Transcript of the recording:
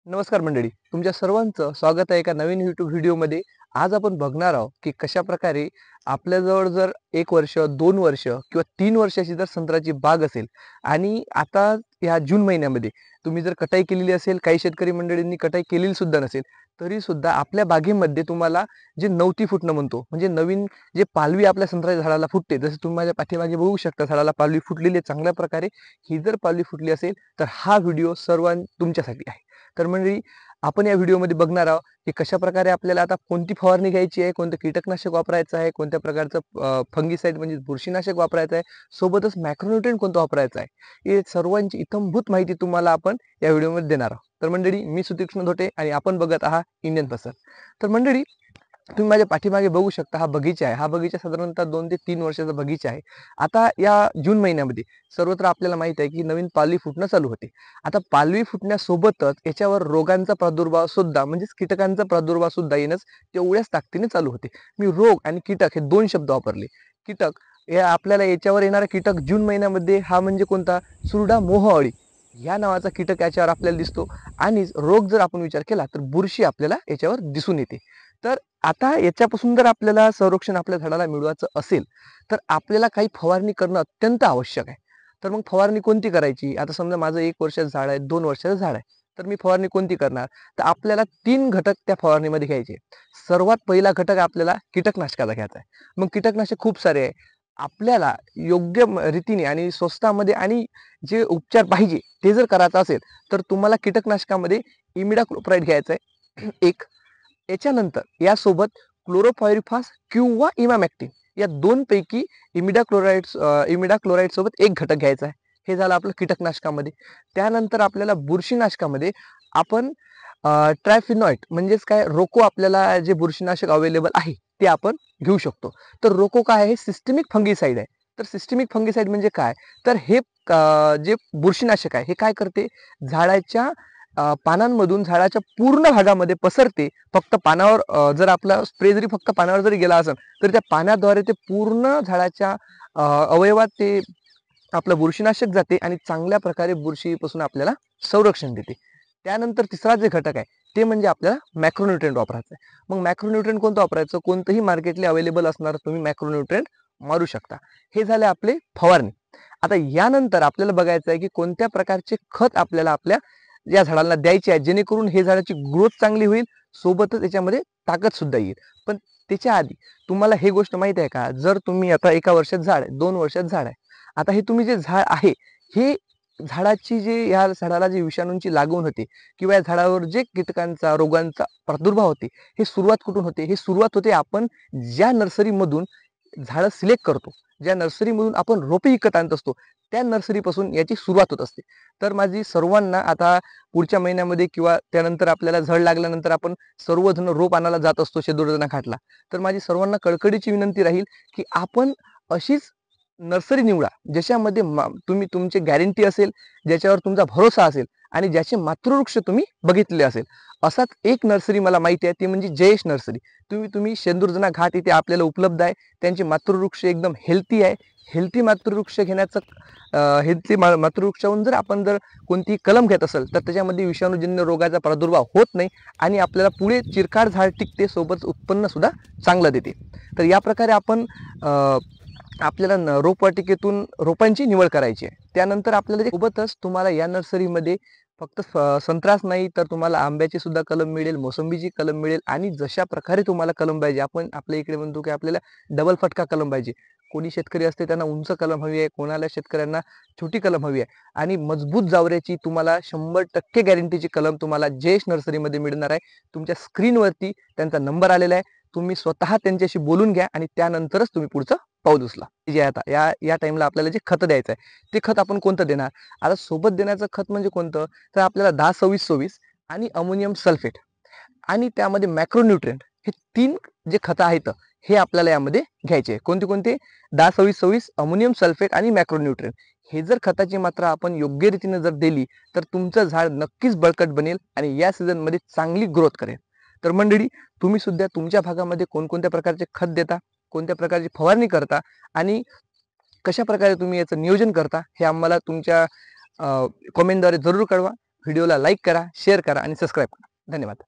नमस्कार मंडळी, तुमच्या सर्वांचं स्वागत आहे एका नवीन YouTube व्हिडिओमध्ये. आज आपण बघणार आहोत की कशाप्रकारे आपल्याजवळ जर 1 वर्ष, 2 वर्ष किंवा 3 वर्षाची जर संत्र्याची बाग असेल आणि आता या जून महिन्यामध्ये तुम्ही जर कटाई केलेली असेल, काही शेतकरी मंडळींनी कटाई केलेली सुद्धा नसेल, तरी सुद्धा आपल्या बागेमध्ये तुम्हाला जे नवती फुटणं म्हणतो, म्हणजे नवीन जे पालवी आपल्या संत्र्याच्या झाडाला फुटते, जसं तुम्ही माझ्या पाठीमागे बघू शकता झाडाला पालवी फुटलेली आहे चांगल्या प्रकारे. ही जर पालवी फुटली असेल तर हा व्हिडिओ तुमच्यासाठी आहे. तर म्हणजे आपण या व्हिडिओमध्ये बघणार आहोत की कशाप्रकारे आपल्याला आता कोणती फवारणी घ्यायची आहे, कोणतं कीटकनाशक वापरायचं आहे, कोणत्या प्रकारचं फंगिसाईड म्हणजे बुरशीनाशक वापरायचं आहे, सोबतच मॅक्रोन्यूट्रिएंट कोणतं वापरायचं आहे. हे सर्वांची इत्थंभूत माहिती तुम्हाला आपण या व्हिडिओमध्ये देणार आहोत. तर मंडळी, मी सुतीक्ष्ण धोटे आणि आपण बघत आहात इंडियन फसल. तर मंडळी, तुम्ही माझ्या पाठीमागे बघू शकता हा बगीचा आहे. हा बगीचा साधारणतः 2 ते 3 वर्षाचा बगीचा आहे. आता या जून महिन्यामध्ये सर्वत्र आपल्याला माहित आहे की नवीन पालवी फुटणं चालू होते. आता पालवी फुटण्यासोबतच याच्यावर रोगांचा प्रादुर्भाव सुद्धा म्हणजेच कीटकांचा प्रादुर्भाव सुद्धा येणंच तेवढ्याच ताकदीने चालू होते. मी रोग आणि कीटक हे 2 शब्द वापरले. कीटक हे आपल्याला याच्यावर येणारा कीटक जून महिन्यामध्ये हा म्हणजे कोणता? सुरडा मोह अळी या नावाचा कीटक याच्यावर आपल्याला दिसतो. आणि रोग जर आपण विचार केला तर बुरशी आपल्याला याच्यावर दिसून येते. तर आता याच्यापासून जर आपल्याला संरक्षण आपल्या झाडाला मिळवायचं असेल तर आपल्याला काही फवारणी करणं अत्यंत आवश्यक आहे. तर मग फवारणी कोणती करायची? आता समजा माझं 1 वर्षाचं झाड आहे, 2 वर्षाचं झाड आहे. तर मी फवारणी कोणती करणार? तर आपल्याला 3 घटक त्या फवारणीमध्ये घ्यायचे. सर्वात पहिला घटक आपल्याला कीटकनाशकाचा घ्यायचा आहे. मग कीटकनाशक खूप सारे आहे. आपल्याला योग्य रीतीने आणि स्वस्तामध्ये आणि जे उपचार पाहिजे ते जर करायचं असेल तर तुम्हाला कीटकनाशकामध्ये इमिडाक्लोप्राइड घ्यायचं आहे एक. याच्यानंतर यासोबत क्लोरोपायरिफॉस किंवा इमामॅक्टिन या 2 पैकी इमिडाक्लोराइड सोबत एक घटक घ्यायचा आहे. हे झालं आपलं कीटकनाशकामध्ये. त्यानंतर आपल्याला बुरशीनाशकामध्ये आपण ट्रायफिनॉइट म्हणजेच काय, रोको आपल्याला जे बुरशीनाशक अवेलेबल आहे ते आपण घेऊ शकतो. तर रोको काय आहे? सिस्टमिक फंगिसाइड आहे. तर सिस्टमिक फंगिसाइड म्हणजे काय? तर हे जे बुरशीनाशक आहे हे काय करते? झाडाच्या पानांमधून झाडाच्या पूर्ण भागामध्ये पसरते. फक्त पानावर जर आपला स्प्रे जरी फक्त पानावर जरी गेला असेल तर त्या पाण्याद्वारे ते पूर्ण झाडाच्या अवयवात ते आपलं बुरशीनाशक जाते आणि चांगल्या प्रकारे बुरशीपासून आपल्याला संरक्षण देते. त्यानंतर तिसरा जे घटक आहे ते म्हणजे आपल्याला मॅक्रोन्यूट्रिएंट वापरायचं आहे. मग मॅक्रोन्यूट्रिएंट कोणतं वापरायचं? कोणतंही मार्केटली अवेलेबल असणार तुम्ही मॅक्रोन्यूट्रिएंट मारू शकता. हे झाले आपले फवारणी. आता यानंतर आपल्याला बघायचं आहे की कोणत्या प्रकारचे खत आपल्याला आपल्या या झाडाला द्यायचे आहे जेणेकरून हे झाडाची ग्रोथ चांगली होईल, सोबतच त्याच्यामध्ये ताकद सुद्धा येईल. पण त्याच्या आधी तुम्हाला हे गोष्ट माहिती आहे का? जर तुम्ही आता 1 वर्षात झाड आहे, 2 वर्षात झाड आहे. आता हे तुम्ही जे झाड आहे हे झाडाची जे या झाडाला जे विषाणूंची लागवण होते किंवा या झाडावर जे कीटकांचा रोगांचा प्रादुर्भाव होते, हे सुरुवात कुठून होते? हे सुरुवात होते आपण ज्या नर्सरीमधून झाडं सिलेक्ट करतो, ज्या नर्सरीमधून आपण रोपे विकत आणत असतो, त्या नर्सरीपासून याची सुरुवात होत असते. तर माझी सर्वांना आता पुढच्या महिन्यामध्ये किंवा त्यानंतर आपल्याला झड लागल्यानंतर आपण सर्वजण रोप आणायला जात असतो शेदुर्जना घाटला. तर माझी सर्वांना कळकळीची विनंती राहील की आपण अशीच नर्सरी निवडा ज्याच्यामध्ये तुम्ही तुमची गॅरंटी असेल, ज्याच्यावर तुमचा भरोसा असेल आणि ज्याचे मातृवृक्ष तुम्ही बघितले असेल. असाच एक नर्सरी मला माहिती आहे, ती म्हणजे जयेश नर्सरी. तुम्ही शेंदूरजना घाट इथे आपल्याला उपलब्ध आहे. त्यांचे मातृवृक्ष एकदम हेल्थी आहे. हेल्थी मातृवृक्ष घेण्याचं मातृवृक्षाहून जर आपण कोणती कलम घेत असेल तर त्याच्यामध्ये विषाणूजन्य रोगाचा प्रादुर्भाव होत नाही आणि आपल्याला पुढे चिरकाळ झाड टिकते, सोबत उत्पन्न सुद्धा चांगलं देते. तर या प्रकारे आपण आपल्याला रोपवाटिकेतून रोपांची निवड करायची आहे. त्यानंतर आपल्याला सोबतच तुम्हाला या नर्सरीमध्ये फक्त संत्राच नाही तर तुम्हाला आंब्याची सुद्धा कलम मिळेल, मोसंबीची कलम मिळेल आणि जशा प्रकारे तुम्हाला कलम पाहिजे, आपण आपल्या इकडे म्हणतो की आपल्याला डबल फटका कलम पाहिजे. कोणी शेतकरी असते त्यांना उंच कलम हवी आहे, कोणाला शेतकऱ्यांना छोटी कलम हवी आहे आणि मजबूत जावऱ्याची तुम्हाला 100% गॅरंटीची कलम तुम्हाला जयेश नर्सरीमध्ये मिळणार आहे. तुमच्या स्क्रीनवरती त्यांचा नंबर आलेला आहे. तुम्ही स्वतः त्यांच्याशी बोलून घ्या आणि त्यानंतरच तुम्ही पुढचं पाऊल उचला. जे आता या टाइमला आपल्याला जे खत द्यायचं आहे ते खत आपण कोणतं देणार? आता सोबत देण्याचं खत म्हणजे कोणतं? तर आपल्याला 10-26-24 आणि अमोनियम सल्फेट आणि त्यामध्ये मॅक्रोन्यूट्रिएंट हे 3 जे खतं आहेत हे आपल्याला यामध्ये घ्यायचे. कोणते कोणते? 10-26-24, अमोनियम सल्फेट आणि मॅक्रोन्यूट्रिएंट. हे जर खताची मात्रा आपण योग्य रीतीने जर दिली तर तुमचं झाड नक्कीच बळकट बनेल आणि या सीझनमध्ये चांगली ग्रोथ करेल. तर मंडळी, तुम्ही सुद्धा तुमच्या भागामध्ये कोणकोणत्या प्रकारचे खत देता, कोणत्या प्रकारची फवारणी करता आणि कशा प्रकारे तुम्ही याचं नियोजन करता हे आम्हाला तुमच्या कमेंटद्वारे जरूर कळवा. व्हिडिओला लाईक करा, शेअर करा आणि सबस्क्राईब करा. धन्यवाद.